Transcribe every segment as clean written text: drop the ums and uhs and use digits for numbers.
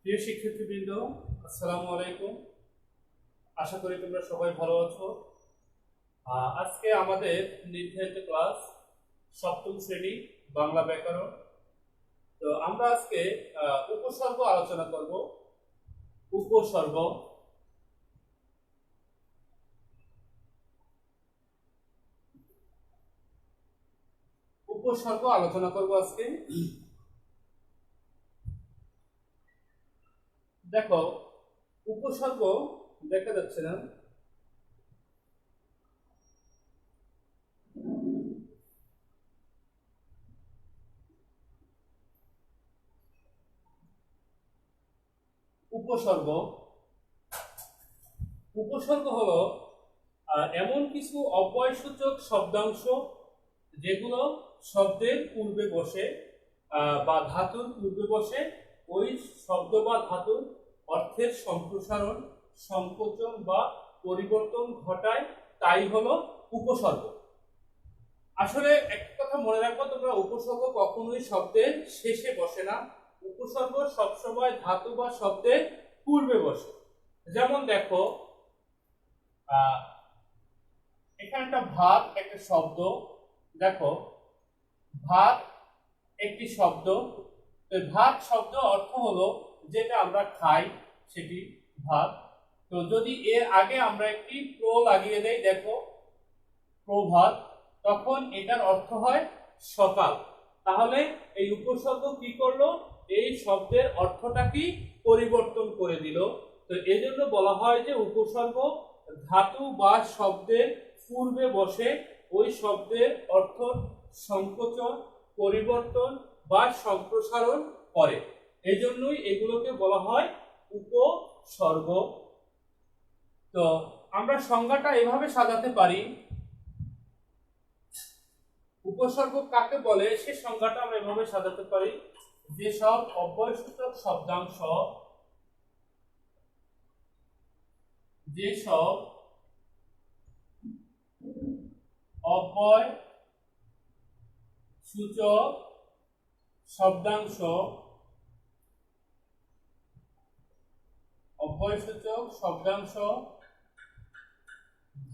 প্রিয় শিক্ষার্থীবৃন্দ, আসসালামু আলাইকুম। আশা করি তোমরা সবাই ভালো আছো। আজকে আমাদের নির্ধারিত ক্লাস সপ্তম শ্রেণী বাংলা ব্যাকরণ। তো আমরা আজকে উপসর্গ আলোচনা করব। উপসর্গ উপসর্গ আলোচনা করব আজকে। দেখো, উপসর্গ দেখা যাচ্ছে না? উপসর্গ উপসর্গ হলো এমন কিছু অব্যয়সূচক শব্দাংশ যেগুলো শব্দের পূর্বে বসে বা ধাতুর পূর্বে বসে ওই শব্দ বা ধাতুর অর্থের সম্প্রসারণ, সংকোচন বা পরিবর্তন ঘটায়, তাই হলো উপসর্গ। আসলে একটা কথা মনে রাখবো তোমরা, উপসর্গ কখনোই শব্দের শেষে বসে না। উপসর্গ সবসময় ধাতু বা শব্দের পূর্বে বসে। যেমন দেখো, এখানে একটা ভাত একটা শব্দ। দেখো, ভাত একটি শব্দ। ভাত শব্দ অর্থ হলো যেটা আমরা খাই সেটি ভাত। তো যদি এর আগে আমরা একটি প্র লাগিয়ে দেই, দেখো প্রভাত, তখন এটার অর্থ হয় সকাল। তাহলে এই উপসর্গ কি করলো? এই শব্দের অর্থটা কি পরিবর্তন করে দিল। তো এজন্য বলা হয় যে উপসর্গ ধাতু বা শব্দের পূর্বে বসে ওই শব্দের অর্থ সংকোচন, পরিবর্তন বা সম্প্রসারণ করে। এই জন্যই এগুলোকে বলা হয় উপসর্গ। তো আমরা সংজ্ঞাটা এভাবে সাজাতে পারি। উপসর্গ কাকে বলে সে সংজ্ঞাটা আমরা এভাবে সাজাতে পারি: যেসব অব্যয়সূচক শব্দাংশ, যেসব অব্যয়সূচক শব্দাংশ, অব্যয়সূচক শব্দাংশ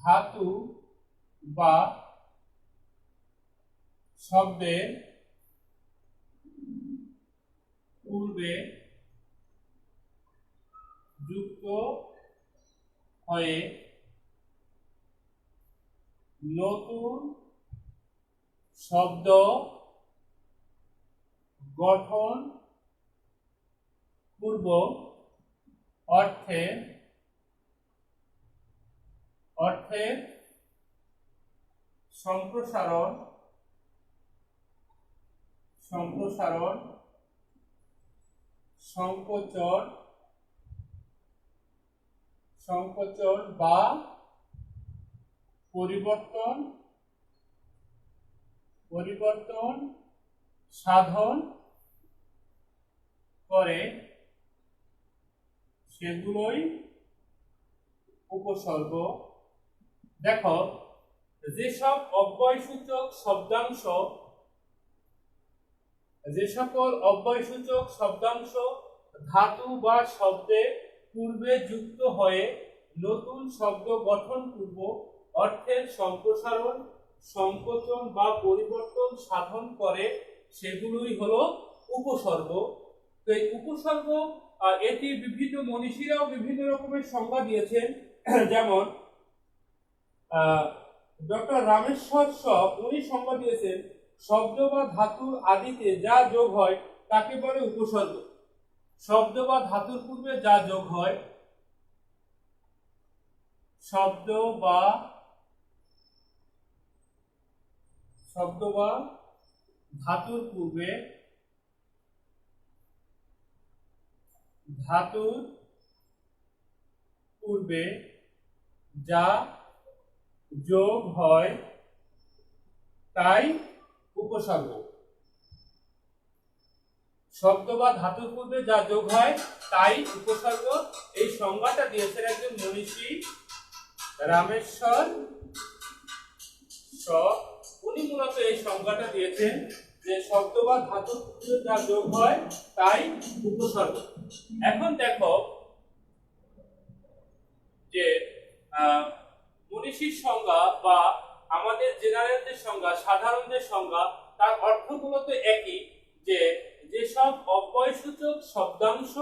ধাতু বা শব্দের পূর্বে যুক্ত হয়ে নতুন শব্দ গঠন পূর্ব অর্থের সম্প্রসারণ, সংকোচন বা পরিবর্তন সাধন করে, সেগুলোই উপসর্গ। দেখো, যেসব অব্যয়সূচক শব্দাংশ, যে সকল অব্যয়সূচক শব্দাংশ ধাতু বা শব্দের পূর্বে যুক্ত হয়ে নতুন শব্দ গঠন পূর্ব অর্থের সম্প্রসারণ, সংকোচন বা পরিবর্তন সাধন করে, সেগুলোই হলো উপসর্গ। তো এই উপসর্গ এটি বিভিন্ন মনীষীরাও বিভিন্ন রকমের সংজ্ঞা দিয়েছেন। যেমন ডক্টর রামেশ্বর শ উনি সংজ্ঞা দিয়েছেন, শব্দ বা ধাতুর আদিতে যা যোগ হয় তাকে বলে উপসর্গ। শব্দ বা ধাতুর পূর্বে যা যোগ হয়, শব্দ বা ধাতুর পূর্বে যা যোগ হয় তাই উপসর্গ। শব্দ বা ধাতুর পূর্বে যা যোগ হয় তাই উপসর্গ। এই সংজ্ঞাটা দিয়েছেন একজন মনীষী, রামেশ্বর শ। উনি মূলত এই সংজ্ঞাটা দিয়েছেন যে শব্দ বা ধাতুর পূর্বে যা যোগ হয় তাই উপসর্গ। এখন দেখো যে মনীষীর সংজ্ঞা বা আমাদের জেনারেল যে সংজ্ঞা, সাধারণ যে সংজ্ঞা, তার অর্থগুলো তো একই, যে যেসব অব্যয়সূচক শব্দাংশ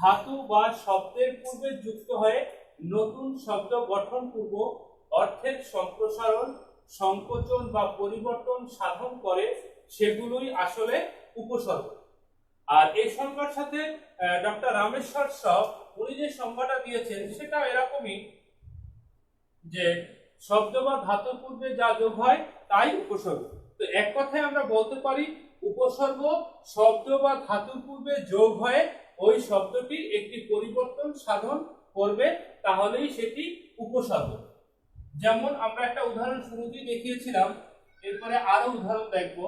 ধাতু বা শব্দের পূর্বে যুক্ত হয়ে নতুন শব্দ গঠন পূর্ব অর্থের সম্প্রসারণ, সংকোচন বা পরিবর্তন সাধন করে সেগুলোই আসলে উপসর্গ। আর এই সংজ্ঞার সাথে ডক্টর রামেশ্বর সব উনি যে সংজ্ঞাটা দিয়েছেন সেটা এরকমই, যে শব্দ বা ধাতুর পূর্বে যা যোগ হয় তাই উপসর্গ। তো এক কথায় আমরা বলতে পারি উপসর্গ শব্দ বা ধাতুর পূর্বে যোগ হয়ে ওই শব্দটি একটি পরিবর্তন সাধন করবে, তাহলেই সেটি উপসর্গ। যেমন আমরা একটা উদাহরণ শুরুতেই দেখিয়েছিলাম, এরপরে আরো উদাহরণ দেখব।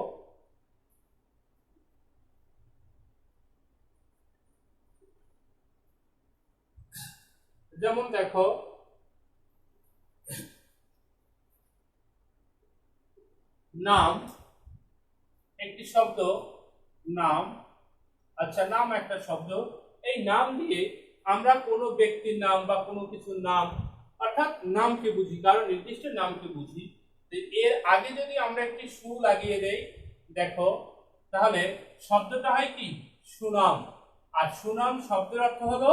যেমন দেখো নাম একটি শব্দ, নাম, আচ্ছা নাম একটা শব্দ। এই নাম দিয়ে আমরা কোনো ব্যক্তির নাম বা কোনো কিছুর নাম, অর্থাৎ নামকে বুঝি, কারণ নির্দিষ্ট নামকে বুঝি। এর আগে যদি আমরা একটি সু লাগিয়ে দেই, দেখো তাহলে শব্দটা হয় কি সুনাম। আর সুনাম শব্দের অর্থ হলো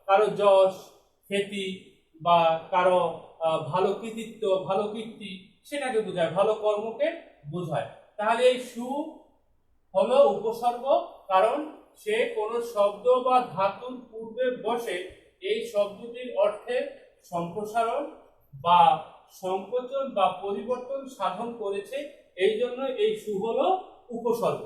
কারো যশ, খ্যাতি বা কারো ভালো কৃতিত্ব, ভালো কীর্তি, সেটাকে বোঝায়, ভালো কর্মকে বোঝায়। তাহলে এই সু হলো উপসর্গ, কারণ সে কোন শব্দ বা ধাতুর পূর্বে বসে এই শব্দটির অর্থের সম্প্রসারণ বা সংকোচন বা পরিবর্তন সাধন করেছে, এই জন্য এই সু হলো উপসর্গ।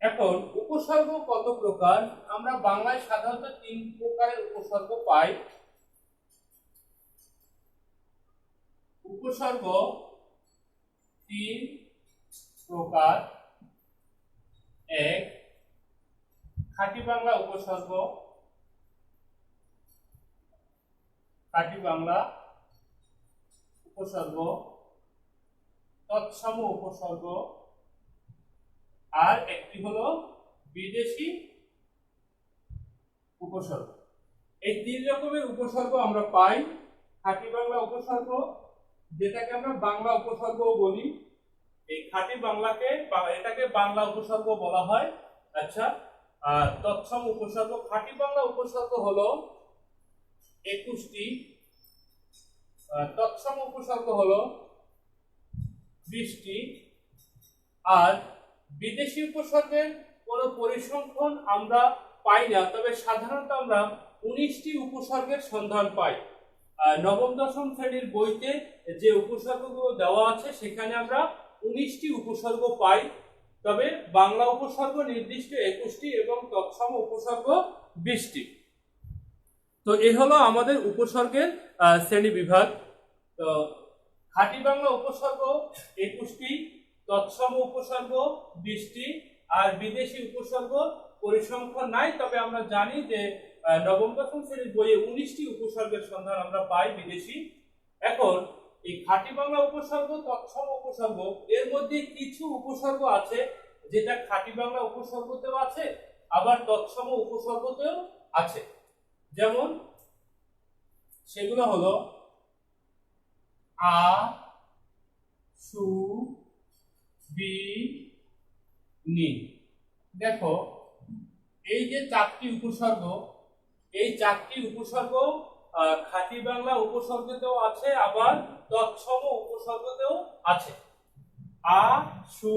এখন উপসর্গ কত প্রকার? আমরা বাংলায় সাধারণত 3 প্রকারের উপসর্গ পাই। উপসর্গ 3 প্রকার। এক, খাঁটি বাংলা উপসর্গ। খাঁটি বাংলা উপসর্গ, তৎসম উপসর্গ, আর একটি হলো বিদেশি উপসর্গ। এই 3 রকমের উপসর্গ আমরা পাই। খাঁটি বাংলা উপসর্গ, যেটাকে আমরা বাংলা উপসর্গও বলি, এই খাঁটি বাংলাকে এটাকে বাংলা উপসর্গ বলা হয়। আচ্ছা, আর তৎসম উপসর্গ, খাঁটি বাংলা উপসর্গ হলো 21টি, তৎসম উপসর্গ হলো 20টি, আর বিদেশি উপসর্গের কোনো পরিসংখ্যান আমরা পাই না, তবে সাধারণত আমরা 19টি উপসর্গের সন্ধান পাই। নবম দশম শ্রেণীর বইতে যে উপসর্গগুলো দেওয়া আছে সেখানে আমরা 19টি উপসর্গ পাই, তবে বাংলা উপসর্গ নির্দিষ্ট 21টি এবং তৎসম উপসর্গ 20টি। তো এই হলো আমাদের উপসর্গের শ্রেণী বিভাগ। তো খাঁটি বাংলা উপসর্গ 21টি, তৎসম উপসর্গ 20টি, আর বিদেশি উপসর্গ পরিসংখ্যান নাই, তবে আমরা জানি যে নবম দশম শ্রেণীর বইয়ে 19টি উপসর্গের সন্ধান আমরা পাই বিদেশি। এখন এই খাঁটি বাংলা উপসর্গ, তৎসম উপসর্গ, এর মধ্যে কিছু উপসর্গ আছে যেটা খাঁটি বাংলা উপসর্গতেও আছে, আবার তৎসম উপসর্গতেও আছে। যেমন সেগুলো হলো আ, সু, বি, নি। দেখো এই যে 4টি উপসর্গ, এই 4টি উপসর্গ খাঁটি বাংলা উপসর্গতেও আছে, আবার তৎসম উপসর্গতেও আছে। আ, সু,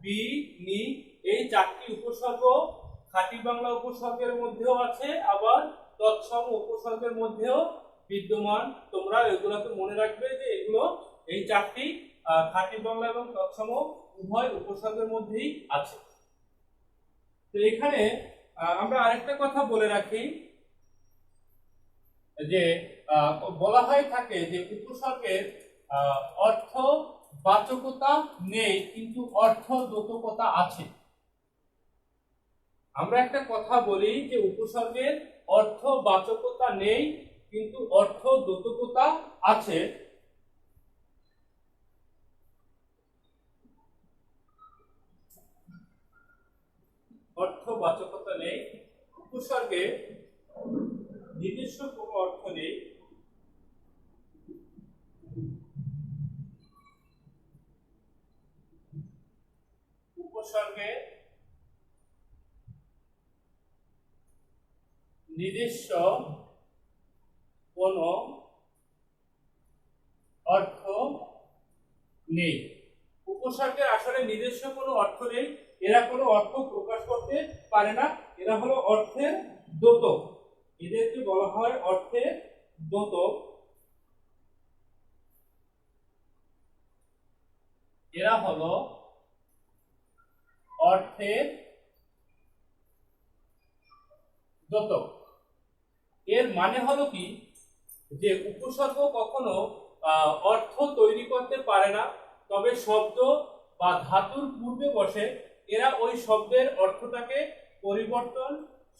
বি, নি, এই 4টি উপসর্গ খাঁটি বাংলা উপসর্গের মধ্যেও আছে, আবার তৎসম উপসর্গের মধ্যেও বিদ্যমান। তোমরা এগুলোকে মনে রাখবে যে এগুলো এই 4টি খাঁটি বাংলা এবং তৎসম উভয় উপসর্গের মধ্যেই আছে। তো এখানে আমরা আরেকটা কথা বলে রাখি, যে বলা হয়ে থাকে যে উপসর্গের অর্থ বাচকতা নেই কিন্তু অর্থ দ্যোতকতা আছে। আমরা একটা কথা বলি যে উপসর্গের অর্থ বাচকতা নেই কিন্তু অর্থ দ্যোতকতা আছে। অর্থবাচকতা নেই, উপসর্গে নিজস্ব কোনো অর্থ নেই, উপসর্গে নিজস্ব কোনো অর্থ নেই। উপসর্গের আসলে নিজস্ব কোনো অর্থ নেই, এরা কোনো অর্থ প্রকাশ করতে পারে না, এরা হলো অর্থের দ্যোতক, এদেরকে বলা হয় অর্থের দ্যোতক। এরা হলো অর্থের দ্যোতক। এর মানে হলো কি, যে উপসর্গ কখনো অর্থ তৈরি করতে পারে না, তবে শব্দ বা ধাতুর পূর্বে বসে এরা ওই শব্দের অর্থটাকে পরিবর্তন,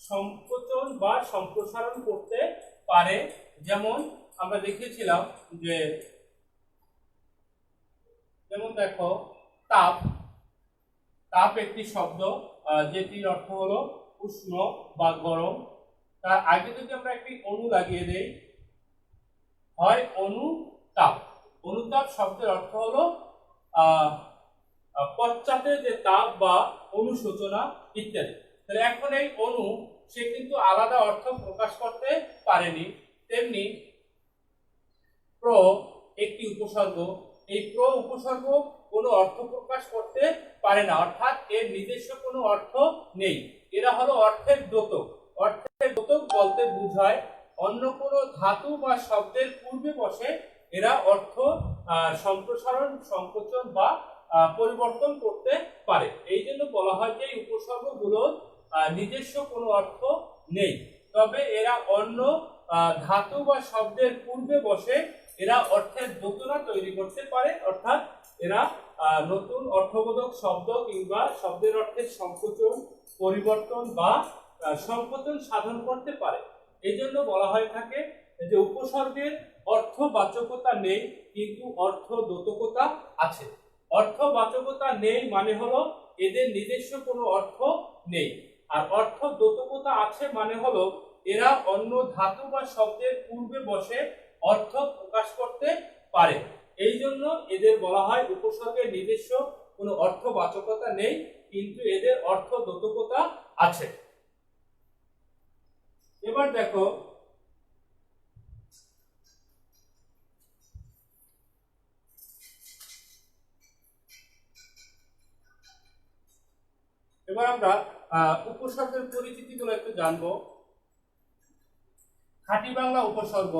সংকোচন বা সম্প্রসারণ করতে পারে। যেমন আমরা দেখেছিলাম যে, যেমন দেখো তাপ, তাপ একটি শব্দ যেটির অর্থ হলো উষ্ণ বা গরম। তার আগে যদি আমরা একটি অনু লাগিয়ে দেই, হয় অনুতাপ। অনুতাপ শব্দের অর্থ হলো পশ্চাতে যে তাপ বা অনুশোচনা ইত্যাদি। তাহলে এখন এই অনু সে কিন্তু আলাদা অর্থ প্রকাশ করতে পারেনি। তেমনি প্র একটি উপসর্গ, এই প্র উপসর্গ কোনো অর্থ প্রকাশ করতে পারে না, অর্থাৎ এর নিজস্ব কোনো অর্থ নেই। এরা হলো অর্থের দ্যোতক। অর্থের দ্যোতক বলতে বোঝায় অন্য কোনো ধাতু বা শব্দের পূর্বে বসে এরা অর্থ সম্প্রসারণ, সংকোচন বা পরিবর্তন করতে পারে। এই জন্য বলা হয় যে এই উপসর্গগুলোর নিজস্ব কোনো অর্থ নেই, তবে এরা অন্য ধাতু বা শব্দের পূর্বে বসে এরা অর্থের দ্যোতনা তৈরি করতে পারে, অর্থাৎ এরা নতুন অর্থবোধক শব্দ কিংবা শব্দের অর্থের সংকোচন, পরিবর্তন বা সংকোচন সাধন করতে পারে। এই জন্য বলা হয়ে থাকে যে উপসর্গের অর্থবাচকতা নেই, কিন্তু অর্থদ্যোতকতা আছে। অর্থবাচকতা নেই মানে হলো এদের নিজস্ব কোনো অর্থ নেই, আর অর্থদ্যোতকতা আছে মানে হলো এরা অন্য ধাতু বা শব্দের পূর্বে বসে অর্থ প্রকাশ করতে পারে। এই জন্য এদের বলা হয় উপসর্গের নিজস্ব কোনো অর্থবাচকতা নেই, কিন্তু এদের অর্থদ্যোতকতা আছে। এবার দেখো এবার আমরা উপসর্গের পরিচিতিগুলো একটু জানবো। খাঁটি বাংলা উপসর্গ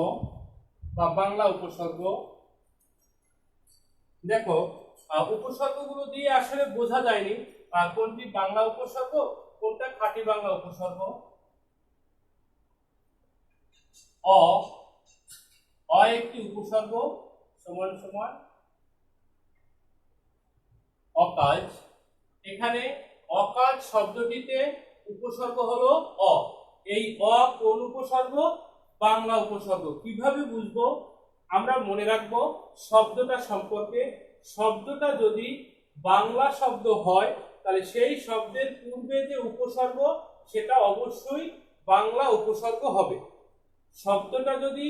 বা বাংলা উপসর্গ, দেখো উপসর্গগুলো দিয়ে আসলে বোঝা যায়নি কোনটি বাংলা উপসর্গ, কোনটা খাঁটি বাংলা উপসর্গ। অ, অ একটি উপসর্গ, সমান সমান অকাজ। এখানে অকাজ শব্দটিতে উপসর্গ হলো অ। এই অ কোন উপসর্গ? বাংলা উপসর্গ। কিভাবে বুঝবো? আমরা মনে রাখবো শব্দটা সম্পর্কে। শব্দটা যদি বাংলা শব্দ হয় তাহলে সেই শব্দের পূর্বে যে উপসর্গ সেটা অবশ্যই বাংলা উপসর্গ হবে। শব্দটা যদি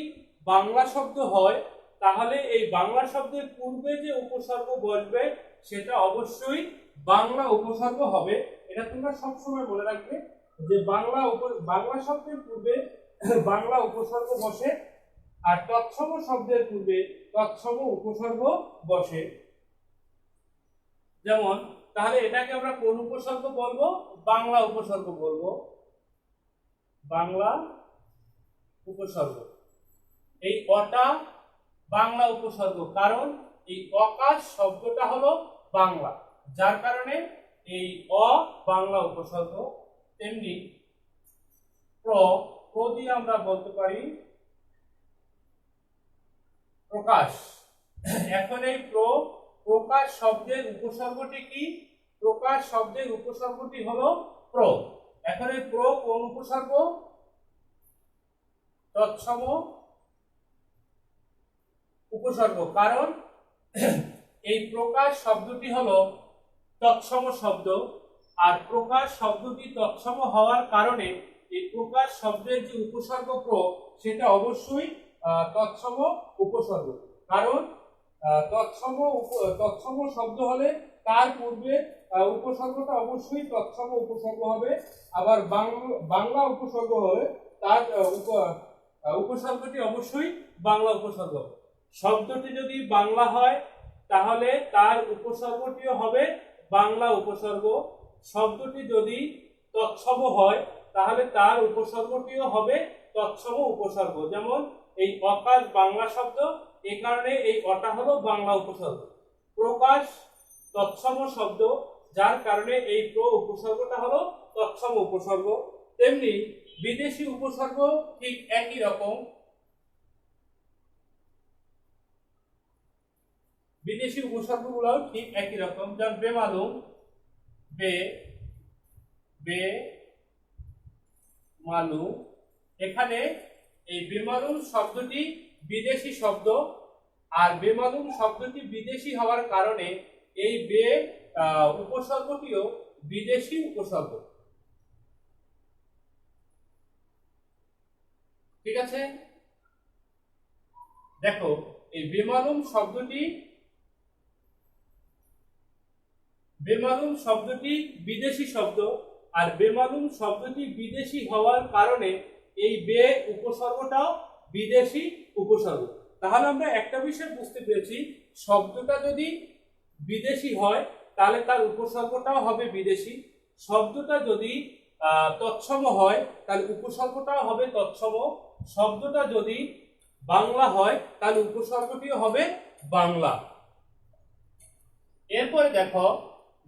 বাংলা শব্দ হয় তাহলে এই বাংলা শব্দের পূর্বে যে উপসর্গ বসবে সেটা অবশ্যই বাংলা উপসর্গ হবে। এটা তোমরা সবসময় মনে রাখবে যে বাংলা শব্দের পূর্বে বাংলা উপসর্গ বসে, আর তৎসম শব্দের পূর্বে তৎসম উপসর্গ বসে। যেমন তাহলে এটাকে আমরা কোন উপসর্গ বলবো? বাংলা উপসর্গ বলবো, বাংলা উপসর্গ। এই অটা বাংলা উপসর্গ, কারণ এই অকাজ শব্দটা হলো বাংলা, যার কারণে এই অ বাংলা উপসর্গ। তেমনি প্র, প্র দিয়ে আমরা বলতে পারি প্রকাশ। এখন এই প্রকাশ শব্দের উপসর্গটি কি? প্রকাশ শব্দের উপসর্গটি হলো প্র। এখন এই প্র কোন উপসর্গ? তৎসম উপসর্গ, কারণ এই প্রকাশ শব্দটি হলো তৎসম শব্দ, আর প্রকাশ শব্দটি তৎসম হওয়ার কারণে এই প্রকাশ শব্দের যে উপসর্গ প্র সেটা অবশ্যই তৎসম উপসর্গ। কারণ তৎসম শব্দ হলে তার পূর্বে উপসর্গটা অবশ্যই তৎসম উপসর্গ হবে। আবার বাংলা উপসর্গ হলে তার উপসর্গটি অবশ্যই বাংলা উপসর্গ। শব্দটি যদি বাংলা হয় তাহলে তার উপসর্গটিও হবে বাংলা উপসর্গ। শব্দটি যদি তৎসম হয় তাহলে তার উপসর্গটিও হবে তৎসম উপসর্গ। যেমন এই অকাশ বাংলা শব্দ, এই কারণে এই অটা হলো বাংলা উপসর্গ। প্রকাশ তৎসম শব্দ, যার কারণে এই প্র উপসর্গটা হলো তৎসম উপসর্গ। তেমনি বিদেশি উপসর্গ ঠিক একই রকম। বিদেশি উপসর্গগুলো ঠিক একই রকম। যেমন বেমালুম, মালুম, এখানে এই বেমালুম শব্দটি বিদেশি শব্দ, আর বেমালুম শব্দটি বিদেশি হওয়ার কারণে এই উপসর্গটিও বিদেশি উপসর্গ। ঠিক আছে, দেখো এই বেমালুম শব্দটি বিদেশি শব্দ, আর বেমালুম শব্দটি বিদেশি হওয়ার কারণে এই উপসর্গটাও বিদেশি উপসর্গ। তাহলে আমরা একটা বিষয় বুঝতে পেরেছি, শব্দটা যদি বিদেশি হয় তাহলে তার উপসর্গটাও হবে বিদেশি। শব্দটা যদি তৎসম হয় তাহলে উপসর্গটাও হবে তৎসম। শব্দটা যদি বাংলা হয় তাহলে উপসর্গটিও হবে বাংলা। এরপরে দেখো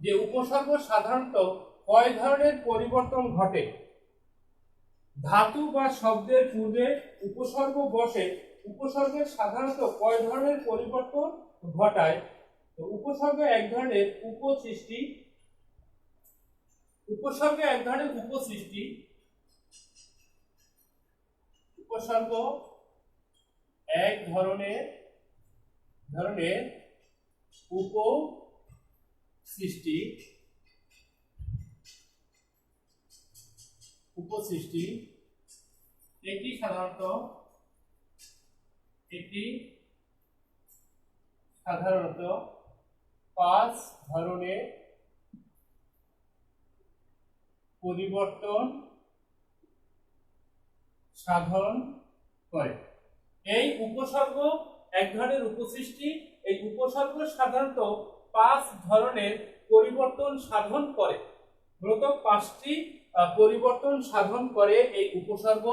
যে উপসর্গ সাধারণত কয় ধরনের পরিবর্তন ঘটে। ধাতু বা শব্দের পূর্বে উপসর্গ বসে, উপসর্গের সাধারণত কয় ধরনের পরিবর্তন ঘটায়। তো উপসর্গ এক ধরনের উপসৃষ্টি, উপসর্গ এক ধরনের উপসৃষ্টি, উপসর্গ এক ধরনের উপসৃষ্টি, এটি সাধারণত পাঁচ ধরনের পরিবর্তন সাধন করে। এই উপসর্গ এক ধরনের উপসৃষ্টি, এই উপসর্গ সাধারণত পাঁচ ধরনের পরিবর্তন সাধন করে। মূলত পাঁচটি পরিবর্তন সাধন করে এই উপসর্গ।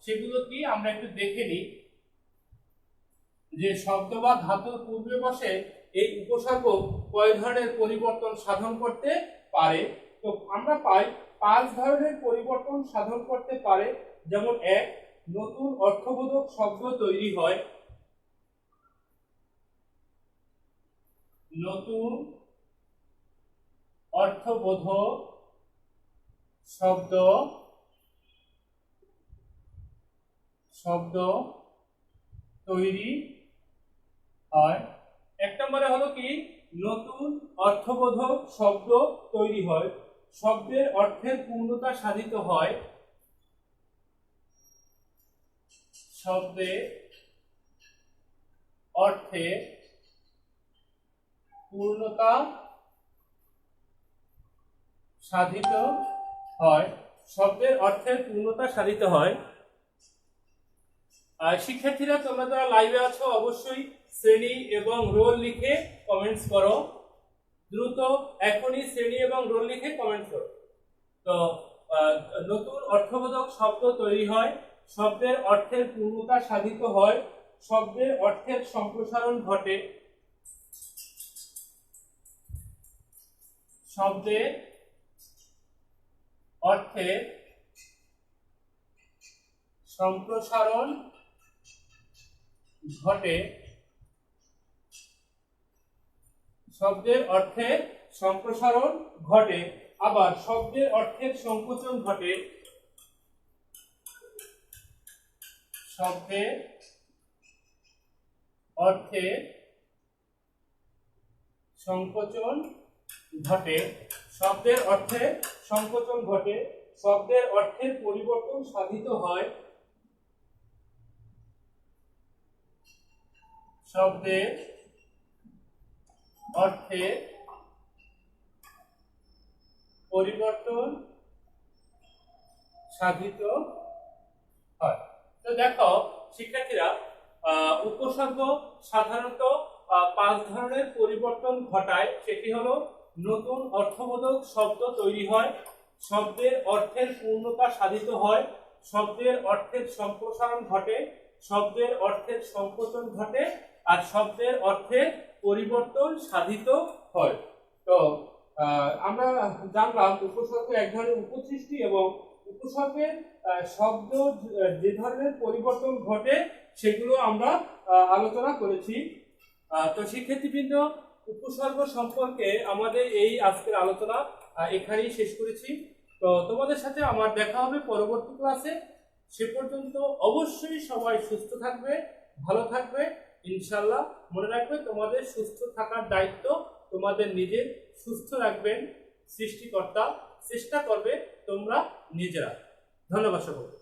সেগুলো কি আমরা একটু দেখে নিই। যে শব্দ বা ধাতুর পূর্বে বসে এই উপসর্গ কয় ধরনের পরিবর্তন সাধন করতে পারে। তো আমরা পাই পাঁচ ধরনের পরিবর্তন সাধন করতে পারে। যেমন এক, নতুন অর্থবোধক শব্দ তৈরি হয়। নতুন অর্থবোধক শব্দ তৈরি হয়। এক নম্বরে হলো কি, নতুন অর্থবোধক শব্দ তৈরি হয়। শব্দের অর্থের পূর্ণতা সাধিত হয়। শব্দের অর্থের পূর্ণতা সাধিত হয়। শব্দের অর্থের পূর্ণতা সাধিত হয়। শিক্ষার্থীরা, তোমরা যারা লাইভে আছো অবশ্যই শ্রেণী এবং রোল লিখে কমেন্টস করো। দ্রুত এখনই শ্রেণী এবং রোল লিখে কমেন্টস করো। তো নতুন অর্থবোধক শব্দ তৈরি হয়, শব্দের অর্থের পূর্ণতা সাধিত হয়, শব্দের অর্থের সম্প্রসারণ ঘটে। শব্দের অর্থের সম্প্রসারণ ঘটে। শব্দের অর্থের সম্প্রসারণ ঘটে, আবার শব্দের অর্থের সংকোচন ঘটে। শব্দের অর্থের সংকোচন ঘটে। শব্দের অর্থে সংকোচন ঘটে, শব্দের অর্থের পরিবর্তন সাধিত হয়, শব্দের অর্থে পরিবর্তন সাধিত হয়। তো দেখো শিক্ষার্থীরা, উপসর্গ সাধারণত 5 ধরনের পরিবর্তন ঘটায়। সেটি হলো নতুন অর্থবোধক শব্দ তৈরি হয়, শব্দের অর্থের পূর্ণতা সাধিত হয়, শব্দের অর্থের সম্প্রসারণ ঘটে, শব্দের অর্থের সংকোচন ঘটে, আর শব্দের অর্থের পরিবর্তন সাধিত হয়। তো আমরা জানলাম উপসর্গ এক ধরনের উপসৃষ্টি এবং উপসর্গের শব্দ যে ধরনের পরিবর্তন ঘটে সেগুলো আমরা আলোচনা করেছি। তো শিক্ষার্থীবৃন্দ, উপসর্গ সম্পর্কে আমাদের এই আজকের আলোচনা এখানেই শেষ করেছি। তো তোমাদের সাথে আমার দেখা হবে পরবর্তী ক্লাসে। সে পর্যন্ত অবশ্যই সবাই সুস্থ থাকবে, ভালো থাকবে ইনশাআল্লাহ। মনে রাখবে তোমাদের সুস্থ থাকার দায়িত্ব তোমাদের নিজের, সুস্থ রাখবেন সৃষ্টিকর্তা, চেষ্টা করবে তোমরা নিজেরা। ধন্যবাদ সকলকে।